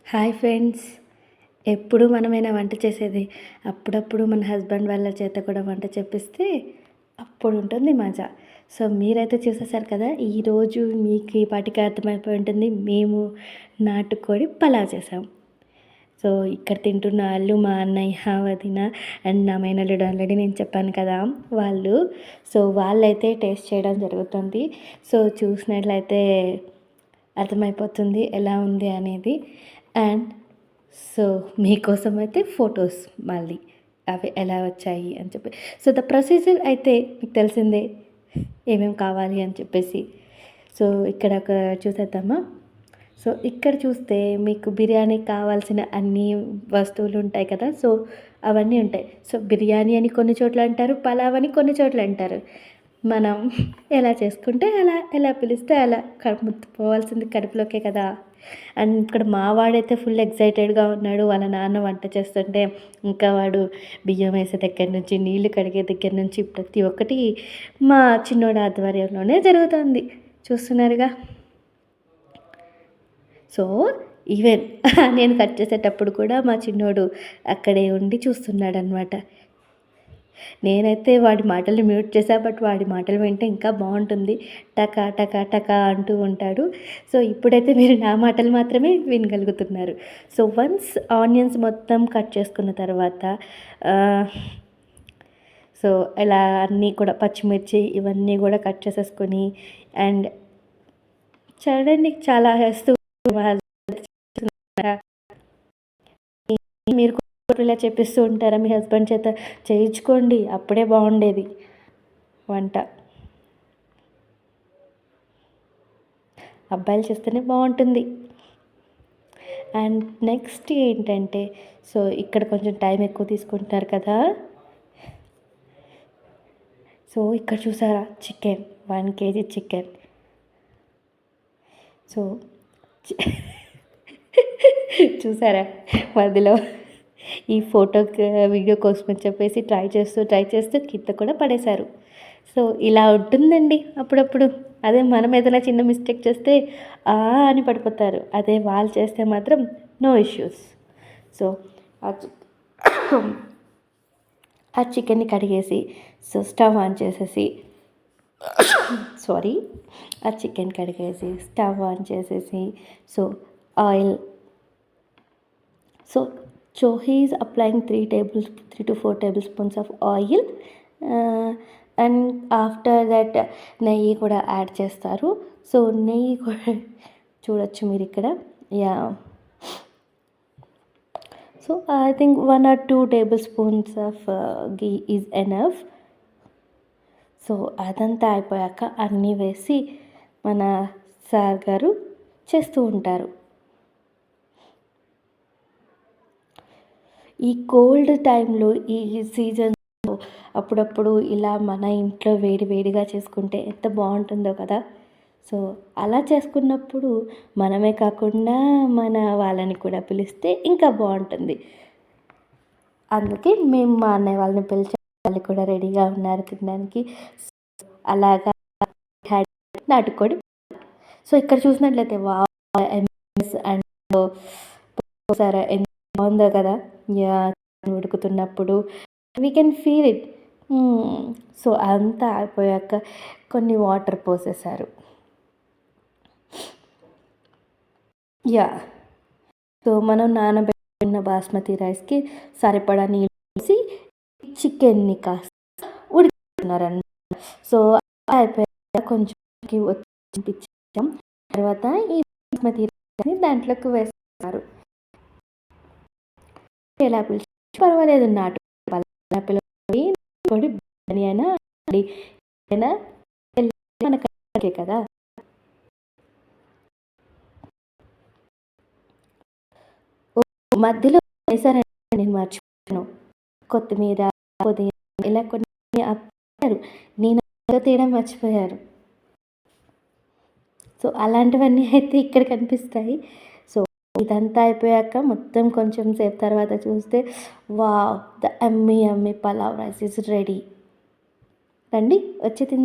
Hi friends. ఎప్పుడు మనమైనా వంట చేసేది అప్పుడప్పుడు మన హస్బెండ్ వాళ్ళ చేత కూడా వంట చేపిస్తే అప్పుడు ఉంటుంది మజా. సో మీరైతే చూసేసారు కదా, ఈరోజు మీకు ఈ పాటికి అర్థమైపోయి ఉంటుంది, మేము నాటుకోడి పలావ్ చేసాం. సో ఇక్కడ తింటున్న వాళ్ళు మా అన్నయ్య, వదిన అండ్ నా మేనల్లుడు. ఆల్రెడీ నేను చెప్పాను కదా వాళ్ళు. సో వాళ్ళైతే టేస్ట్ చేయడం జరుగుతుంది. సో చూసినట్లయితే అర్థమైపోతుంది ఎలా ఉంది అనేది. అండ్ సో మీకోసం అయితే ఫొటోస్ మళ్ళీ అవి ఎలా వచ్చాయి అని చెప్పి. సో ద ప్రొసీజర్ అయితే మీకు తెలిసిందే, ఏమేమి కావాలి అని చెప్పేసి. సో ఇక్కడ ఒక చూసేద్దామా. సో ఇక్కడ చూస్తే మీకు బిర్యానీకి కావాల్సిన అన్ని వస్తువులు ఉంటాయి కదా. సో అవన్నీ ఉంటాయి. సో బిర్యానీ అని కొన్ని చోట్ల అంటారు, పలావ్ అని కొన్ని చోట్ల అంటారు. మనం ఎలా చేసుకుంటే అలా, ఎలా పిలిస్తే అలా పోవాల్సింది కడుపులోకే కదా. అండ్ ఇక్కడ మా వాడైతే ఫుల్ ఎక్సైటెడ్గా ఉన్నాడు. వాళ్ళ నాన్న వంట చేస్తుంటే ఇంకా వాడు బియ్యం వేసే దగ్గర నుంచి, నీళ్లు కడిగే దగ్గర నుంచి ప్రతి ఒక్కటి మా చిన్నోడు ఆధ్వర్యంలోనే జరుగుతుంది. చూస్తున్నారుగా. సో ఈవెన్ నేను కట్ చేసేటప్పుడు కూడా మా చిన్నోడు అక్కడే ఉండి చూస్తున్నాడు అనమాట. నేనైతే వాడి మాటలు మ్యూట్ చేశా, బట్ వాడి మాటలు వింటే ఇంకా బాగుంటుంది. టకా టకా టకా అంటూ ఉంటాడు. సో ఇప్పుడైతే మీరు నా మాటలు మాత్రమే వినగలుగుతున్నారు. సో వన్స్ ఆనియన్స్ మొత్తం కట్ చేసుకున్న తర్వాత సో ఇలా అన్నీ కూడా పచ్చిమిర్చి ఇవన్నీ కూడా కట్ చేసేసుకొని, అండ్ చూడండి చాలా వేస్తూ మీరు ఇలా చెప్పిస్తూ ఉంటారా? మీ హస్బెండ్ చేత చేయించుకోండి, అప్పుడే బాగుండేది వంట. అబ్బాయిలు చేస్తేనే బాగుంటుంది. అండ్ నెక్స్ట్ ఏంటంటే, సో ఇక్కడ కొంచెం టైం ఎక్కువ తీసుకుంటున్నారు కదా. సో ఇక్కడ చూసారా, చికెన్ 1 kg చికెన్. సో చూసారా, మధ్యలో ఈ ఫోటోకి వీడియో కోసం అని చెప్పేసి ట్రై చేస్తూ కింద కూడా పడేశారు. సో ఇలా ఉంటుందండి అప్పుడప్పుడు. అదే మనం ఏదైనా చిన్న మిస్టేక్ చేస్తే అని పడిపోతారు. అదే వాళ్ళు చేస్తే మాత్రం నో ఇష్యూస్. సో ఆ చికెన్ని కడిగేసి, సో స్టవ్ ఆన్ చేసేసి ఆ చికెన్ కడిగేసి స్టవ్ ఆన్ చేసేసి, so oil, so he is applying 3 to 4 tablespoons of oil, and after that నెయ్యి కూడా యాడ్ చేస్తారు. సో నెయ్యి కూడా చూడొచ్చు మీరు ఇక్కడ. Yeah, so I think 1 or 2 tablespoons of ghee is enough. So అదంతా అయిపోయాక అన్నీ వేసి మన సార్ గారు చేస్తూ ఉంటారు. ఈ కోల్డ్ టైంలో, ఈ సీజన్లో అప్పుడప్పుడు ఇలా మన ఇంట్లో వేడి వేడిగా చేసుకుంటే ఎంత బాగుంటుందో కదా. సో అలా చేసుకున్నప్పుడు మనమే కాకుండా మన వాళ్ళని కూడా పిలిస్తే ఇంకా బాగుంటుంది. అందుకే మేము మా అన్నయ్య వాళ్ళని పిలిచే, వాళ్ళు కూడా రెడీగా ఉన్నారు తినడానికి. అలాగా నాటుకోడి. సో ఇక్కడ చూసినట్లయితే అండ్ సరే ఎంత బాగుందో కదా. యా, ఉడుకుతున్నప్పుడు we can feel it. So అంతా అయిపోయాక కొన్ని వాటర్ పోసేసారు. యా, సో మనం నానబెట్టిన బాస్మతి రైస్కి సరిపడా నీళ్ళు వేసి చికెన్ని కాస్త ఉడికిస్తున్నారన్నమాట. సో అయిపోయాక కొంచెం పంపించాం. తర్వాత ఈ బాస్మతి రైస్ని దాంట్లోకి వేస్తున్నారు. ఎలా పిలిచి పర్వాలేదు, నాటు పిల్లడి బిర్యానీ అయినా మనకే కదా. మధ్యలో వేసారని నేను మర్చిపోయాను, కొత్తిమీర, పుదీనా ఇలా కొన్ని అప్పారు, నేను తీయడం మర్చిపోయారు. సో అలాంటివన్నీ అయితే ఇక్కడ కనిపిస్తాయి. సో ఇదంతా అయిపోయాక మొత్తం కొంచెం సేపు తర్వాత చూస్తే, wow, the yummy pulao rice is ready. రండి వచ్చి తిందాం.